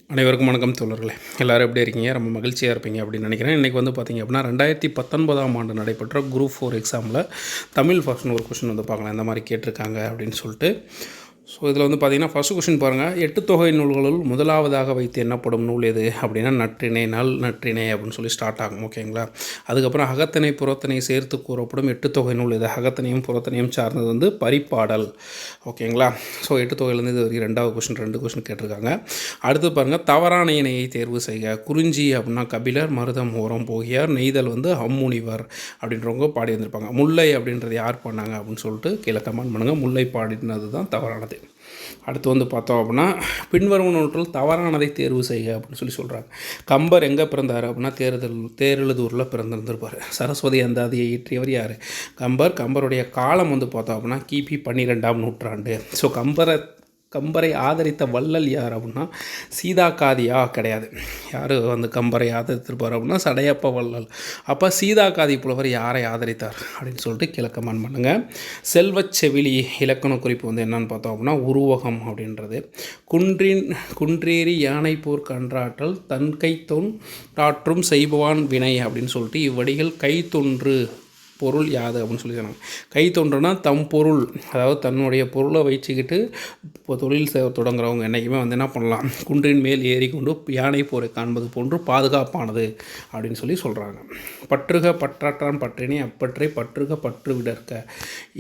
அனைவருக்கும் வணக்கம் தோழர்களே. எல்லோரும் எப்படி இருக்கீங்க? ரொம்ப மகிழ்ச்சியாக இருப்பீங்க அப்படின்னு நினைக்கிறேன். இன்றைக்கி வந்து பார்த்திங்க அப்படின்னா 2019 ஆண்டு நடைபெற்ற குரூப் 4 எக்ஸாமில் தமிழ் ஃபர்ஸ்ட்னு ஒரு கொஷின் வந்து பார்க்கலாம், இந்த மாதிரி கேட்டிருக்காங்க அப்படின்னு சொல்லிட்டு. ஸோ இதில் வந்து பார்த்திங்கன்னா ஃபஸ்ட்டு கொஷின் பாருங்கள். 8 தொகை நூல்களுள் முதலாவதாக வைத்து என்னப்படும் நூல் எது அப்படின்னா நற்றிணை, நல் நற்றிணை அப்படின்னு சொல்லி ஸ்டார்ட் ஆகும். ஓகேங்களா? அதுக்கப்புறம் அகத்திணை புறத்திணை சேர்த்து கூறப்படும் 8 தொகை நூல் எது? அகத்திணையும் புறத்திணையும் சார்ந்தது வந்து பரிபாடல். ஓகேங்களா? ஸோ 8 தொகையிலேருந்து இது வரைக்கும் 2வது கொஷின் 2 கொஷின் கேட்டிருக்காங்க. அடுத்து பாருங்கள், தவறான இணையை தேர்வு செய்க. குறிஞ்சி அப்படின்னா கபிலர், மருதம் ஓரம் போகியார், நெய்தல் வந்து அம்முனிவர் அப்படின்றவங்க பாடி வந்திருப்பாங்க. முல்லை அப்படின்றது யார் பண்ணாங்க அப்படின்னு சொல்லிட்டு கீழே கமெண்ட் பண்ணுங்கள். முல்லை பாடினது தான் தவறானது. அடுத்து வந்து பார்த்தோம் அப்படின்னா பின்வரும் நூற்றில் தவறானதை தேர்வு செய்க அப்படின்னு சொல்லி சொல்கிறாங்க. கம்பர் எங்கே பிறந்தார் அப்படின்னா தேரெழுதூரில் பிறந்திருந்திருப்பார். சரஸ்வதி அந்தாதியை இயற்றியவர் யார்? கம்பர். கம்பருடைய காலம் வந்து பார்த்தோம் அப்படின்னா கிபி 12ஆம் நூற்றாண்டு. ஸோ கம்பரை ஆதரித்த வள்ளல் யார் அப்படின்னா சீதாக்காதியா கிடையாது. யார் வந்து கம்பரை ஆதரித்திருப்பார் அப்படின்னா சடையப்ப வள்ளல். அப்போ சீதாக்காதி புலவர் யாரை ஆதரித்தார் அப்படின்னு சொல்லிட்டு கீழே கமெண்ட் பண்ணுங்கள். செல்வச்செவிலி இலக்கண குறிப்பு வந்து என்னன்னு பார்த்தோம் அப்படின்னா உருவகம் அப்படின்றது. குன்றேறி யானை போர் கன்றாற்றல் தன் கை தொன்றாற்றும் செய்பவான் வினை அப்படின்னு சொல்லிட்டு இவ்வடிகள் கைத்தொன்று பொருள் யாது அப்படின்னு சொல்லி சொன்னாங்க. கை தோன்றுனா தம் பொருள், அதாவது தன்னுடைய பொருளை வச்சுக்கிட்டு இப்போ தொழில் தொடங்குறவங்க என்றைக்குமே வந்து என்ன பண்ணலாம், குன்றின் மேல் ஏறி கொண்டு யானை போரை காண்பது போன்று பாதுகாப்பானது அப்படின்னு சொல்லி சொல்கிறாங்க. பற்றுக பற்றாற்றான் பற்றினே அப்பற்றை பற்றுக பற்று விடற்க.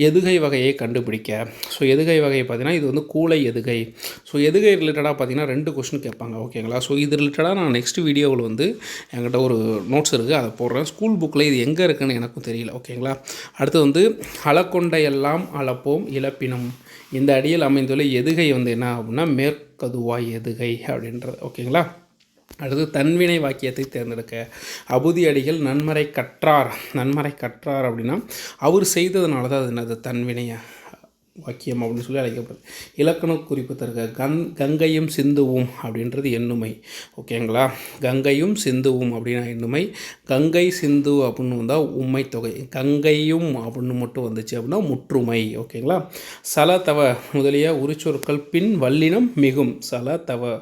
எதுகை வகையை கண்டுபிடிக்க. ஸோ எதுகை வகையை பார்த்தீங்கன்னா இது வந்து கூளை எதுகை. ஸோ எதுகை ரிலேட்டடாக பார்த்தீங்கன்னா 2 கொஸ்டின் கேட்பாங்க. ஓகேங்களா? ஸோ இது ரிலேட்டடாக நான் நெக்ஸ்ட் வீடியோவில் வந்து என்கிட்ட ஒரு நோட்ஸ் இருக்குது, அதை போடுறேன். ஸ்கூல் புக்கில் இது எங்கே இருக்குன்னு எனக்கும் தெரியல. ஓகேங்களா? அடுத்து வந்து அளக்கொண்டையெல்லாம் அளப்போம் இழப்பினம். இந்த அடியில் அமைந்துள்ள எதுகை வந்து என்ன அப்படின்னா மேற்கதுவாய் எதுகை அப்படின்றது. ஓகேங்களா? அடுத்து தன்வினை வாக்கியத்தை தேர்ந்தெடுக்க. அபுதி அடிகள் நன்மறை கற்றார் அப்படின்னா அவர் செய்ததுனால தான் அது என்னது தன்வினையா வாக்கியம் அப்படின்னு சொல்லி அழைக்கப்படுது. இலக்கண குறிப்பு தருக. கங்கையும் சிந்துவும் அப்படின்றது எண்ணுமை. ஓகேங்களா? கங்கையும் சிந்துவும் அப்படின்னா எண்ணுமை. கங்கை சிந்து அப்படின்னு வந்தால் உண்மை தொகை. கங்கையும் அப்படின்னு மட்டும் வந்துச்சு அப்படின்னா முற்றுமை. ஓகேங்களா? சல தவ முதலிய உரிச்சொற்கள் பின் வல்லினம் மிகும். சல தவ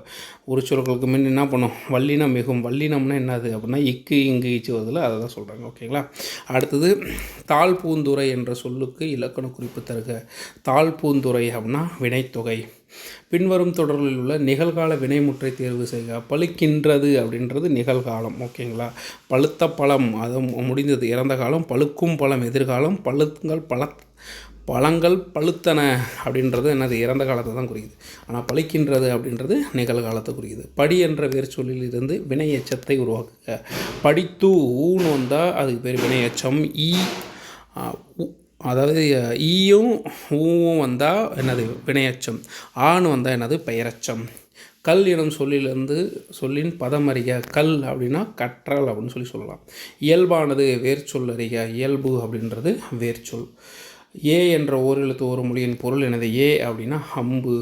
உரிச்சொற்களுக்கு முன் என்ன பண்ணும்? வல்லினம் மிகும். வல்லினம்னா என்னது அப்படின்னா இக்கு இங்கு ஈச்சு வருதில்ல, அதை தான் சொல்கிறாங்க. ஓகேங்களா? அடுத்தது தாழ் பூந்துரை என்ற சொல்லுக்கு இலக்கண குறிப்பு தருக. தாழ் பூந்துரை அப்படின்னா வினைத்தொகை. பின்வரும் தொடர்களில் உள்ள நிகழ்கால வினைமுற்றை தேர்வு செய்க. பழுக்கின்றது அப்படின்றது நிகழ்காலம். ஓகேங்களா? பழுத்த பழம் அது முடிந்தது இறந்த காலம். பழுக்கும் பழம் எதிர்காலம். பழங்கள் பழுத்தன அப்படின்றது என்னது இறந்த காலத்தை தான் குறிக்குது. ஆனால் பழிக்கின்றது அப்படின்றது நிகழ்காலத்தை குறிக்குது. படி என்ற வேறு சொல்லில் இருந்து வினை எச்சத்தை உருவாக்குக. படித்து ஊன்னு வந்தால் அதுக்கு பேர் வினை எச்சம். அதாவது ஈயும் ஊவும் வந்தால் என்னது வினையச்சம். ஆன்னு வந்தால் என்னது பெயரச்சம். கல் எனும் சொல்லிலிருந்து சொல்லின் பதமறிக. கல் அப்படின்னா கற்றல் அப்படின்னு சொல்லலாம். இயல்பானது வேர்ச்சொல் அறிக. இயல்பு அப்படின்றது வேர்ச்சொல். ஏ என்ற ஓரெழுத்து ஒரு மொழியின் பொருள் எனது. ஏ அப்படின்னா அம்பு.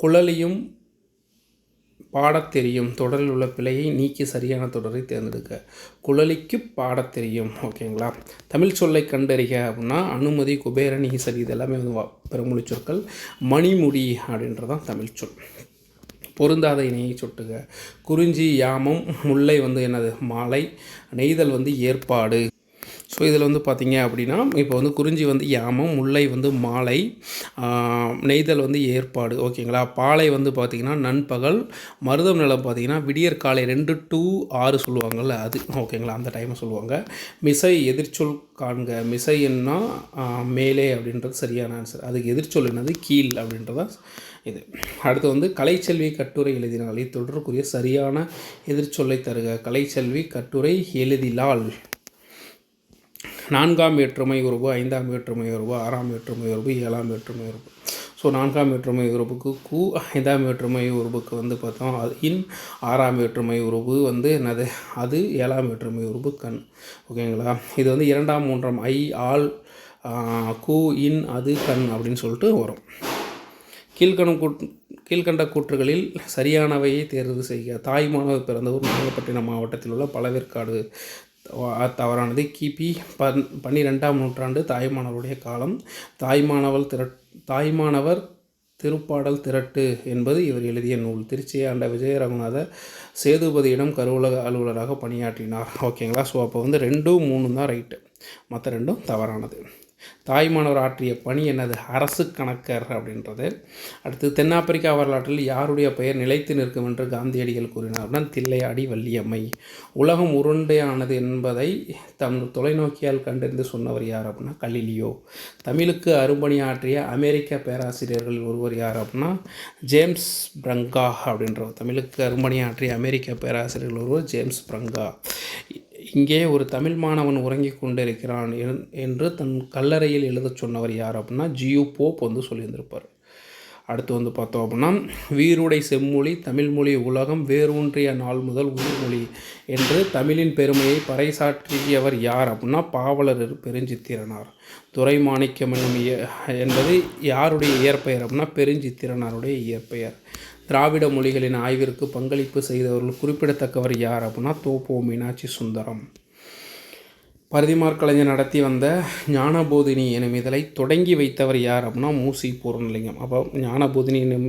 குழலியும் பாடத் தெரியும். தொடரில் உள்ள பிழையை நீக்கி சரியான தொடரை தேர்ந்தெடுக்க. குழலிக்கு பாடத் தெரியும். ஓகேங்களா? தமிழ் சொல்லை கண்டறிக அப்படின்னா அனுமதி, குபேரன், ஈசரி இதெல்லாமே வந்து பெருமொழி சொற்கள். மணிமுடி அப்படின்றதான் தமிழ் சொல். பொருந்தாத இணையை சொட்டுக. குறிஞ்சி யாமம். முல்லை வந்து என்னது மாலை. நெய்தல் வந்து ஏற்பாடு. ஸோ இதில் வந்து பார்த்திங்க அப்படின்னா இப்போ வந்து குறிஞ்சி வந்து யாமம், முல்லை வந்து மாலை, நெய்தல் வந்து ஏற்பாடு. ஓகேங்களா? பாலை வந்து பார்த்திங்கன்னா நண்பகல். மருதம் நிலம் பார்த்திங்கன்னா விடியற்காலை 2 to 6 சொல்லுவாங்கள்ல அது. ஓகேங்களா? அந்த டைமை சொல்லுவாங்க. மிசை எதிர்ச்சொல் காண்க. மிசைன்னா மேலே அப்படின்றது சரியான ஆன்சர். அதுக்கு எதிர்ச்சொல் என்னது கீழ் அப்படின்றதா இது. அடுத்து வந்து கலைச்செல்வி கட்டுரை எழுதினால் இத்தொடர்புக்குரிய சரியான எதிர்ச்சொல்லை தருக. கலைச்செல்வி கட்டுரை எழுதிலால். 4ஆம் வேற்றுமை உறவு, 5ஆம் வேற்றுமை உறவு, 6ஆம் வேற்றுமை உறவு, 7ஆம் வேற்றுமை உறவு. ஸோ 4ஆம் வேற்றுமை உறவுக்கு கு, 5ஆம் வேற்றுமை உறவுக்கு வந்து பார்த்தோம் இன், 6ஆம் வேற்றுமை உறவு வந்து என்னது அது, 7ஆம் வேற்றுமை உறவு கண். ஓகேங்களா? இது வந்து 2ஆம் 3ஆம் ஐ ஆள் கு இன் அது கண் அப்படின்னு சொல்லிட்டு வரும். கீழ்கண்ட கூற்றுகளில் சரியானவையை தேர்வு செய்க. தாய்மானவர் பிறந்தவர் நாகப்பட்டினம் மாவட்டத்தில் உள்ள பழவேற்காடு. தவறானது. கிபி 12ஆம் நூற்றாண்டு தாய்மானவருடைய காலம். தாய்மானவர் திருப்பாடல் திரட்டு என்பது இவர் எழுதிய நூல். திருச்சியை ஆண்ட விஜய ரகுநாத சேதுபதியிடம் கருவூல அலுவலராக பணியாற்றினார். ஓகேங்களா. ஸோ அப்போ வந்து 2, 3 தான் ரைட்டு, மற்ற 2 தவறானது. தாய்மானவர் ஆற்றிய பணி என்னது? அரசு கணக்கர் அப்படின்றது. அடுத்து தென்னாப்பிரிக்கா வரலாற்றில் யாருடைய பெயர் நிலைத்து நிற்கும் என்று காந்தியடிகள் கூறினார்னா தில்லையாடி வள்ளியம்மை. உலகம் உருண்டையானது என்பதை தம் தொலைநோக்கியால் கண்டறிந்து சொன்னவர் யார் அப்படின்னா கலிலியோ. தமிழுக்கு அரும்பணியாற்றிய அமெரிக்க பேராசிரியர்கள் ஒருவர் யார் அப்படின்னா ஜேம்ஸ் பிரங்கா அப்படின்றவர். தமிழுக்கு அரும்பணியாற்றிய அமெரிக்க பேராசிரியர்கள் ஒருவர் ஜேம்ஸ் பிரங்கா. இங்கே ஒரு தமிழ் மாணவன் உறங்கிக் கொண்டிருக்கிறான் என்று தன் கல்லறையில் எழுதச் சொன்னவர் யார் அப்படின்னா ஜியு போப் வந்து சொல்லியிருந்திருப்பார். அடுத்து வந்து பார்த்தோம் அப்படின்னா வீருடை செம்மொழி தமிழ்மொழி உலகம் வேரூன்றிய நாள் முதல் உயிர்மொழி என்று தமிழின் பெருமையை பறைசாற்றியவர் யார் அப்படின்னா பாவலர் பெருஞ்சித்திரனார். துரைமாணிக்கம் என்பது யாருடைய இயற்பெயர் அப்படின்னா பெருஞ்சித்திரனாருடைய இயற்பெயர். திராவிட மொழிகளின் ஆய்விற்கு பங்களிப்பு செய்தவர்கள் குறிப்பிடத்தக்கவர் யார் அப்படின்னா தோப்போ மீனாட்சி சுந்தரம். பரதிமார் கலைஞர் நடத்தி வந்த ஞானபோதினி எனும் இதழை தொடங்கி வைத்தவர் யார் அப்படின்னா மூசி பூர்ணலிங்கம். அப்போ ஞானபோதினி எனும்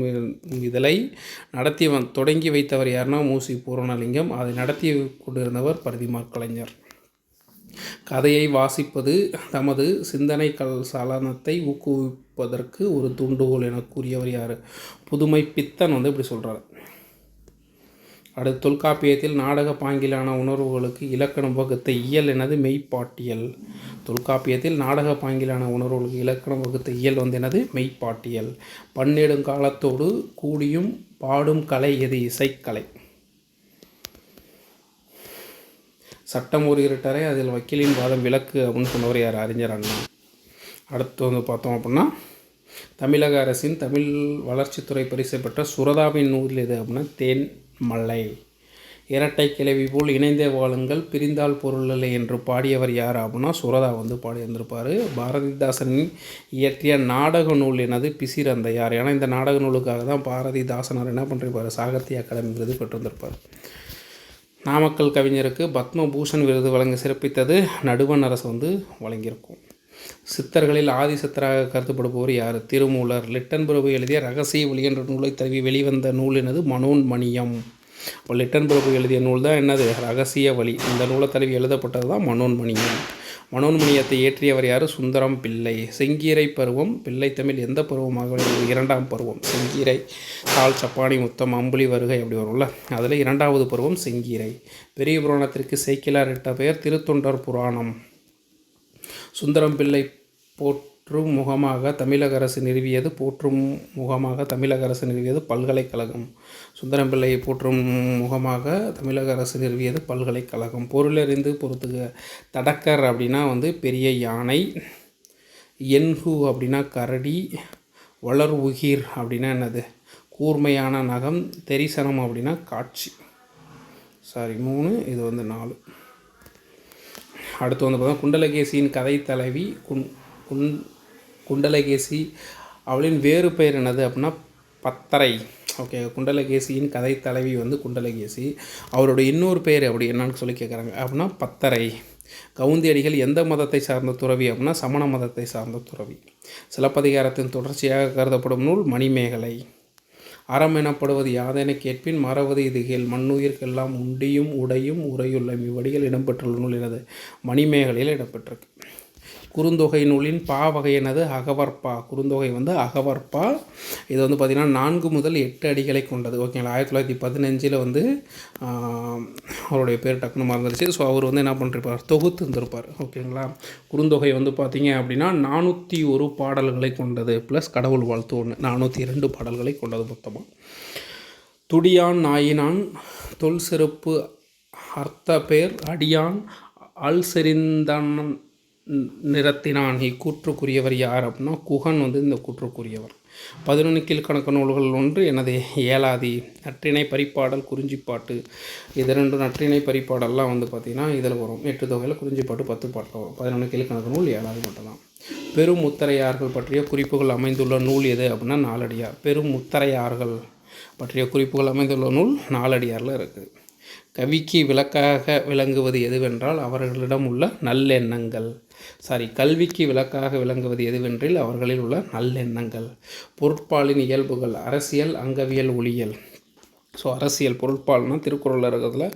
இதழை தொடங்கி வைத்தவர் யாருன்னா மூசி பூர்ணலிங்கம். அதை நடத்தி கொண்டிருந்தவர் பரதிமார் கலைஞர். கதையை வாசிப்பது தமது சிந்தனை சலனத்தை ஊக்குவிப்பதற்கு ஒரு தூண்டுகோல் என கூறியவர் யார்? புதுமை பித்தன் வந்து இப்படி சொல்கிறார். அடுத்து தொல்காப்பியத்தில் நாடக பாங்கிலான உணர்வுகளுக்கு இலக்கணம் வகுத்த இயல் எனது மெய்ப்பாட்டியல். தொல்காப்பியத்தில் நாடக பாங்கிலான உணர்வுகளுக்கு இலக்கணம் வகுத்த இயல் வந்து எனது மெய்ப்பாட்டியல். பன்னெடுங்காலத்தோடு கூடியும் பாடும் கலை எது? இசைக்கலை. சட்டம் ஒரு இருட்டரை அதில் வக்கீலின் வாதம் விளக்கு அப்படின்னு சொன்னவர் யார்? அறிஞர் அண்ணா. அடுத்து வந்து பார்த்தோம் அப்படின்னா தமிழக அரசின் தமிழ் வளர்ச்சித்துறை பரிசு பெற்ற சுரதாவின் நூல் எது அப்படின்னா தேன்மலை. இரட்டை கிளவி போல் இணைந்தே வாழுங்கள் பிரிந்தால் பொருளில்லை என்று பாடியவர் யார் அப்படின்னா சுரதா வந்து பாடியிருந்திருப்பார். பாரதிதாசனின் இயற்றிய நாடக நூல் எனது பிசிறந்தையார். ஏன்னா இந்த நாடக நூலுக்காக தான் பாரதிதாசனார் என்ன பண்ணிருப்பார்? சாகித்ய அகாடமி விருது பெற்றிருந்திருப்பார். நாமக்கல் கவிஞருக்கு பத்மபூஷன் விருது வழங்கி சிறப்பித்தது நடுவண் அரசு வந்து வழங்கியிருக்கும். சித்தர்களில் ஆதி சித்தராக கருதப்படுபவர் யார்? திருமூலர். லிட்டன் பிரபு எழுதிய ரகசிய ஒளி என்ற நூலை தழுவி வெளிவந்த நூல் என்னது? மனோன்மணியம். இப்போ லிட்டன் பிரபு எழுதிய நூல் தான் என்னது? ரகசிய வழி. இந்த நூலை தழுவி எழுதப்பட்டது தான் மனோன்மணியம். மனோன்மணியத்தை இயற்றியவர் யார்? சுந்தரம் பிள்ளை. செங்கீரை பருவம் பிள்ளை தமிழ் எந்த பருவமாக? 2ஆம் பருவம். செங்கீரை தாள் சப்பானி முத்தம் அம்புலி வருகை அப்படி வரும்ல, அதில் 2வது பருவம் செங்கீரை. பெரிய புராணத்திற்கு சேக்கிலார் இட்ட பெயர் திருத்தொண்டர் புராணம். சுந்தரம் பிள்ளை போற்றும் முகமாக தமிழக அரசு நிறுவியது பல்கலைக்கழகம். சுந்தரம் பிள்ளையை போற்றும் முகமாக தமிழக அரசு நிறுவியது பல்கலைக்கழகம். பொருளறிந்து பொறுத்துக. தடக்கர் அப்படின்னா வந்து பெரிய யானை. என்ஹு அப்படின்னா கரடி. வளர் உகிர் அப்படின்னா என்னது? கூர்மையான நகம். தெரிசனம் அப்படின்னா காட்சி. 3, இது வந்து 4. அடுத்து வந்து பார்த்தா குண்டலகேசியின் கதை தலைவி குண்டலகேசி. அவளின் வேறு பெயர் என்னது அப்படின்னா பத்தரை. ஓகே, குண்டலகேசியின் கதை தலைவி வந்து குண்டலகேசி. அவருடைய இன்னொரு பெயர் அப்படி என்னன்னு சொல்லி கேட்குறாங்க அப்படின்னா பத்தரை. கவுந்தியடிகள் எந்த மதத்தை சார்ந்த துறவி அப்படின்னா சமண மதத்தை சார்ந்த துறவி. சிலப்பதிகாரத்தின் தொடர்ச்சியாக கருதப்படும் நூல் மணிமேகலை. அறம் எனப்படுவது யாதென கேட்பின் மறவது இதுகேள் மண்ணுயிர்க்கெல்லாம் உண்டியும் உடையும் உரையுள்ள இவ்வடிகள் இடம்பெற்றுள்ள நூல் எனது? மணிமேகலையில் இடம்பெற்றிருக்கு. குறுந்தொகை நூலின் வகை என்னது? அகவற்பா. குறுந்தொகை வந்து அகவற்பா. இது வந்து பார்த்திங்கன்னா 4 முதல் 8 அடிகளை கொண்டது. ஓகேங்களா. 1915 வந்து அவருடைய பேர் டக்குன்னு மறந்துடுச்சு. ஸோ அவர் வந்து என்ன பண்ணிருப்பார்? தொகுத்து இருந்திருப்பார். ஓகேங்களா. குறுந்தொகை வந்து பார்த்திங்க அப்படின்னா 401 பாடல்களை கொண்டது ப்ளஸ் கடவுள் வாழ்த்து 1, 402 பாடல்களை கொண்டது மொத்தமாக. துடியான் நாயினான் தொல் சிறப்பு அர்த்த பேர் அடியான் அல் செறிந்தான் நிறத்தினான். இக்கூற்றுக்குரியவர் யார் அப்படின்னா குகன் வந்து இந்த கூற்றுக்குரியவர். 11 கீழ்கணக்கு நூல்கள் ஒன்று எனது ஏலாதி. நற்றிணை பரிப்பாடல் குறிஞ்சிப்பாட்டு. இது 2 நற்றிணை பரிப்பாடல்லாம் வந்து பார்த்திங்கன்னா இதில் வரும். 8 தொகையில் குறிஞ்சிப்பாட்டு 10 பாட்டில் வரும். 11 கீழ்கணக்கு நூல் ஏலாதி மட்டும்தான். பெரும் முத்தரையார்கள் பற்றிய குறிப்புகள் அமைந்துள்ள நூல் எது அப்படின்னா நாலடியார். பெரும் முத்தரையார்கள் பற்றிய குறிப்புகள் அமைந்துள்ள நூல் நாலடியாரில் இருக்குது. கவிக்கு விளக்காக விளங்குவது எதுவென்றால் அவர்களிடம் உள்ள நல்லெண்ணங்கள். கல்விக்கு விளக்காக விளங்குவது எதுவென்றில் அவர்களில் உள்ள நல்லெண்ணங்கள். பொருட்பாலின் இயல்புகள் அரசியல், அங்கவியல், ஒளியல். அரசியல் பொருட்பால்னால் திருக்குறளில் இருக்கிறதுல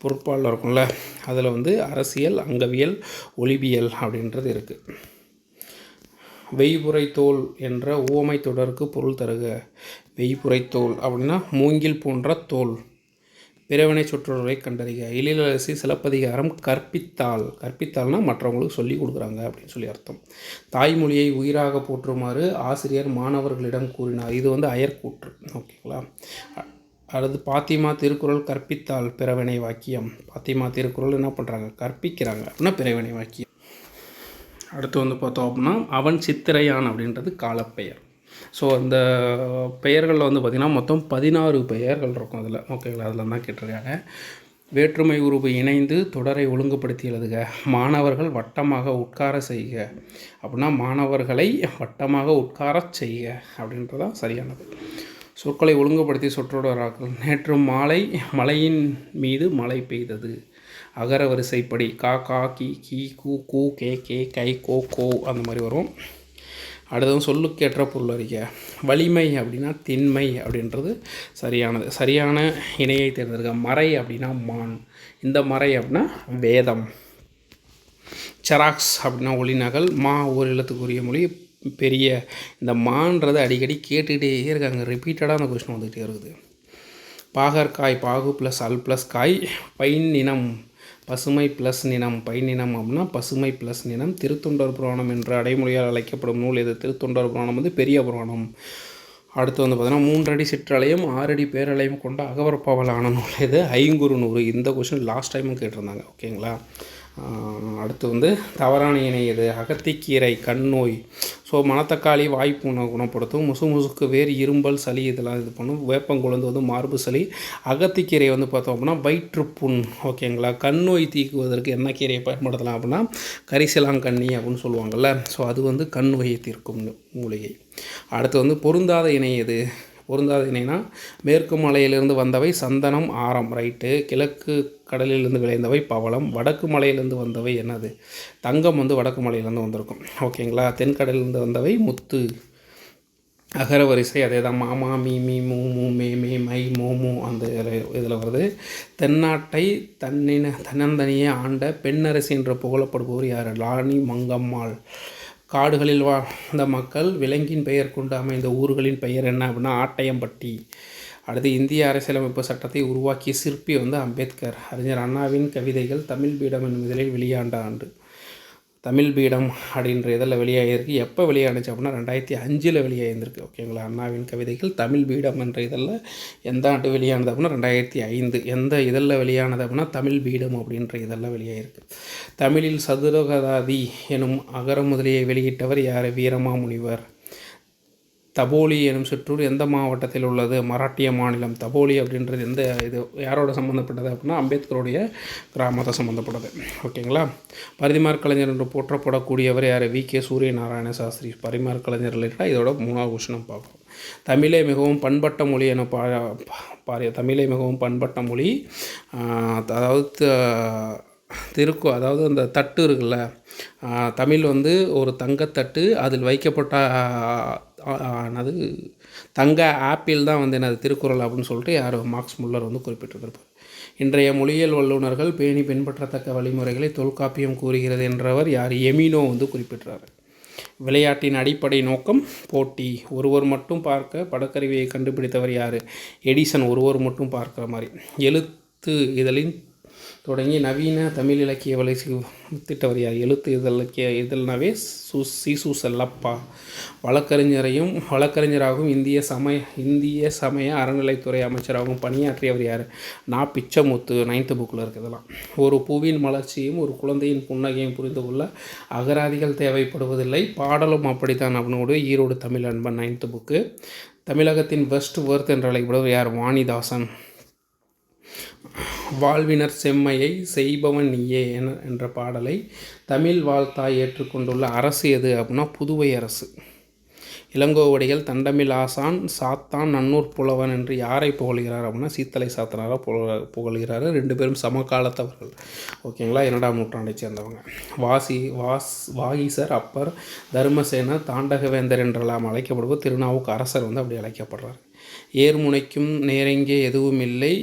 பொருட்பால் இருக்கும்ல, அதில் அரசியல், அங்கவியல், ஒளிபியல் அப்படின்றது இருக்குது. வெய்புரைத்தோல் என்ற உவமை தொடருக்கு பொருள் தருக. வெய்புரைத்தோல் அப்படின்னா மூங்கில் போன்ற தோல். பிறவினை சொற்றொடரை கண்டறிக. எழிலரசி சிலப்பதிகாரம் கற்பித்தால். கற்பித்தால்னால் மற்றவங்களுக்கு சொல்லி கொடுக்குறாங்க அப்படின்னு சொல்லி அர்த்தம். தாய்மொழியை உயிராக போற்றுமாறு ஆசிரியர் மாணவர்களிடம் கூறினார். இது அயற்கூற்று. ஓகேங்களா. அடுத்து பாத்திமா திருக்குறள் கற்பித்தால் பிறவினை வாக்கியம். பாத்திமா திருக்குறள் என்ன பண்ணுறாங்க, கற்பிக்கிறாங்க அப்படின்னா பிறவினை வாக்கியம். அடுத்து பார்த்தோம் அப்படின்னா அவன் சித்திரையான் அப்படின்றது காலப்பெயர். இந்த பெயர்களில் பார்த்திங்கன்னா மொத்தம் 16 பெயர்கள் இருக்கும் அதில். ஓகேங்களா. அதில் தான் கேட்டிருக்காங்க. வேற்றுமை உருவு இணைந்து தொடரை ஒழுங்குபடுத்தி எழுதுக. மாணவர்கள் வட்டமாக உட்கார செய்க அப்படின்னா மாணவர்களை வட்டமாக உட்கார செய்க அப்படின்றதான் சரியானது. சொற்களை ஒழுங்குபடுத்தி சொற்றொடராக்கள். நேற்று மாலை மலையின் மீது மழை பெய்தது. அகர வரிசைப்படி கா, கா, கி, கி, கூ, கூ, கே, கே, கை, கோ, கோ அந்த மாதிரி வரும். அடுத்தது சொல்லுக்கேற்ற பொருள் அறிக. வலிமை அப்படின்னா திண்மை அப்படின்றது சரியானது. சரியான இணையை தேர்ந்தெடுக்க. மறை அப்படின்னா மான். இந்த மறை அப்படின்னா வேதம். செராக்ஸ் அப்படின்னா ஒளிநகல். ஓர் எழுத்துக்குரிய மொழி பெரிய. இந்த மான்றது அடிக்கடி கேட்டுக்கிட்டே இருக்காங்க. ரிப்பீட்டடாக அந்த கொஸ்டின் வந்துகிட்டே இருக்குது. பாகற்காய். பாகு ப்ளஸ் அல் ப்ளஸ் காய். பைன் நினம் பசுமை ப்ளஸ் நினம். பைநினம் அப்படின்னா பசுமை ப்ளஸ் நினம். திருத்தொண்டர் புராணம் என்ற அடைமொழியால் அழைக்கப்படும் நூல் இது. திருத்தொண்டர் புராணம் பெரிய புராணம். அடுத்து பார்த்தீங்கன்னா 3 அடி சிற்றலையும் 6 அடி பேரலையும் கொண்ட அகவற்பவலான நூல் இது. ஐங்குறு நூறு. இந்த கொஸ்டின் லாஸ்ட் டைமும் கேட்டிருந்தாங்க. ஓகேங்களா. அடுத்து தவறான இணை எது. அகத்திக்கீரை கண்ணோய். மணத்தக்காளி வாய்ப்புண்ணை குணப்படுத்தும். முசுக்கு வேர் இரும்பல் சளி இதெல்லாம் இது பண்ணும். வேப்பங்குழந்து மார்பு சளி. அகத்திக்கீரை பார்த்தோம் அப்படின்னா வயிற்றுப்புண். ஓகேங்களா. கண்ணோய் தீக்குவதற்கு என்ன கீரையை பயன்படுத்தலாம் அப்படின்னா கரிசலாங்கண்ணி அப்படின்னு சொல்லுவாங்கள்ல. அது கண்ணோயை தீர்க்கும் மூலிகை. அடுத்து பொருந்தாத இணை எது. பொருந்தாத இணைனா மேற்கு மலையிலிருந்து வந்தவை சந்தனம், ஆரம். ரைட்டு. கிழக்கு கடலிலிருந்து விளைந்தவை பவளம். வடக்கு மலையிலேருந்து வந்தவை என்னது, தங்கம். வடக்கு மலையிலேருந்து வந்திருக்கும். ஓகேங்களா. தென்கடலிலிருந்து வந்தவை முத்து. அகர வரிசை அதே தான். மாமா, மீ, மீ, மூ, மூ, மே, மே, மை, மோ, மூ அந்த இதில் வருது. தென்னாட்டை தன்னந்தனியே ஆண்ட பெண்ணரசி என்று புகழப்படுபவர் யார். ராணி மங்கம்மாள். காடுகளில் வாழ்ந்த மக்கள். விலங்கின் பெயர் கொண்டு அமைந்த ஊர்களின் பெயர் என்ன அப்படின்னா ஆட்டையம்பட்டி. அடுத்து இந்திய அரசியலமைப்பு சட்டத்தை உருவாக்கிய சிற்பி அம்பேத்கர். அறிஞர் அண்ணாவின் கவிதைகள் தமிழ் பீடம் என்னும் இதழில் வெளியாண்ட ஆண்டு. தமிழ் பீடம் அப்படின்ற இதழில் வெளியாகிருக்கு. எப்போ வெளியானுச்சு அப்படின்னா 2005 வெளியாகிருக்கு. ஓகேங்களா. அண்ணாவின் கவிதைகள் தமிழ் பீடம் என்ற இதழில் எந்த ஆண்டு வெளியானது அப்படின்னா 2005. எந்த இதழில் வெளியானது அப்படின்னா தமிழ் பீடம் அப்படின்ற இதழில் வெளியாகிருக்கு. தமிழில் சதுரகதாதி எனும் அகர முதலியை வெளியிட்டவர் யார். வீரமாமுனிவர். தபோலி எனும் சிற்றூர் எந்த மாவட்டத்தில் உள்ளது. மராட்டிய மாநிலம். தபோலி அப்படின்றது எந்த இது யாரோட சம்மந்தப்பட்டது அப்படின்னா அம்பேத்கருடைய கிராமத்தை சம்மந்தப்பட்டது. ஓகேங்களா. பரிதிமார் கலைஞர் என்று போற்றப்படக்கூடியவர் யார். வி.கே. சூரியநாராயண சாஸ்திரி. பரிமார் கலைஞர் ரிலேட்டடாக இதோட 3வது கொஸ்டின் பார்ப்போம். தமிழே மிகவும் பண்பட்ட மொழி என தமிழே மிகவும் பண்பட்ட மொழி. அதாவது அதாவது அந்த தட்டு இருக்குல்ல, தமிழ் ஒரு தங்கத்தட்டு. அதில் வைக்கப்பட்ட அது தங்க ஆப்பிள் தான் என்னது திருக்குறள் அப்படின்னு சொல்லிட்டு யார் மார்க்ஸ் முல்லர் குறிப்பிட்டிருப்பார். இன்றைய மொழியியல் வல்லுநர்கள் பேணி பின்பற்றத்தக்க வழிமுறைகளை தொல்காப்பியம் கூறுகிறது என்றவர் யார். எமினோ குறிப்பிட்டார். விளையாட்டின் அடிப்படை நோக்கம் போட்டி. ஒருவர் மட்டும் பார்க்க படக்கருவியை கண்டுபிடித்தவர் யார். எடிசன். ஒருவர் மட்டும் பார்க்குற மாதிரி. எழுத்து இதழின் தொடங்கி நவீன தமிழ் இலக்கிய வளர்ச்சி திட்டவர் யார். எழுத்து இதழ்னாவே சீசு செல்லப்பா. வழக்கறிஞராகவும் இந்திய சமய அறநிலைத்துறை அமைச்சராகவும் பணியாற்றியவர் யார். பிச்சமுத்து. 9th புக்கில் இருக்குதெல்லாம். ஒரு பூவின் மலர்ச்சியும் ஒரு குழந்தையின் புன்னகையும் புரிந்து கொள்ள அகராதிகள் தேவைப்படுவதில்லை, பாடலும் அப்படித்தான் அப்படின்னு ஈரோடு தமிழ் அன்பன். 9th book. தமிழகத்தின் பெஸ்ட் ஒர்த் என்று அழைக்கப்படுவர் யார். வாணிதாசன். வாழ்வினர் செம்மையை செய்பவன் நீயே என்ற பாடலை தமிழ் வாழ்த்தாய் ஏற்றுக்கொண்டுள்ள அரசு எது அப்படின்னா புதுவை அரசு. இளங்கோவடிகள் தண்டமில் ஆசான் சாத்தான் நன்னூர் புலவன் என்று யாரை புகழ்கிறார் அப்படின்னா சீத்தலை சாத்தனாரை புகழ்கிறாரு. 2 பேரும் சமகாலத்தவர்கள். ஓகேங்களா, 2ஆம் நூற்றாண்டை சேர்ந்தவங்க. வாகீசர், அப்பர், தர்மசேனர், தாண்டகவேந்தர் என்றெல்லாம் அழைக்கப்படுவோம். திருநாவுக்கரசர் அப்படி அழைக்கப்படுறார். ஏர்முனைக்கும் நேரெங்கே எதுவும் இல்லை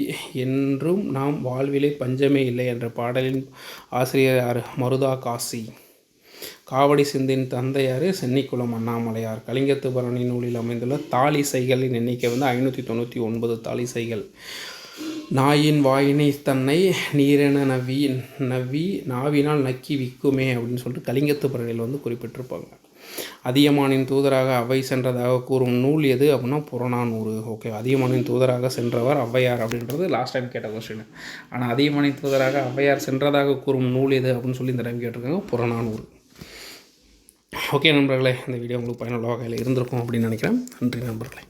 என்றும் நாம் வாழ்விலே பஞ்சமே இல்லை என்ற பாடலின் ஆசிரியர் மருதா காசி. காவடி சிந்தின் தந்தையார் சென்னிக்குளம் அண்ணாமலையார். கலிங்கத்து பரணி நூலில் அமைந்துள்ள தாளிசைகளின் எண்ணிக்கை 599 தாளிசைகள். நாயின் வாயினை தன்னை நீரென நவ்வி நாவினால் நக்கி விக்குமே அப்படின்னு சொல்லிட்டு கலிங்கத்து பரணியில் குறிப்பிட்டிருப்பாங்க. அதியமானின் தூதராக அவை சென்றதாக கூறும் நூல் எது அப்படின்னா புறநானூறு. ஓகே, அதியமானின் தூதராக சென்றவர் ஔவையார் அப்படின்றது லாஸ்ட் டைம் கேட்ட கொஸ்டின். ஆனால் அதியமானின் தூதராக ஔவையார் சென்றதாக கூறும் நூல் எது அப்படின்னு சொல்லி இந்த டைம் கேட்டிருக்காங்க, புறநானூறு. ஓகே நண்பர்களே, இந்த வீடியோ உங்களுக்கு பயனுள்ள வகையில் இருந்திருக்கும் அப்படின்னு நினைக்கிறேன். நன்றி நண்பர்களே.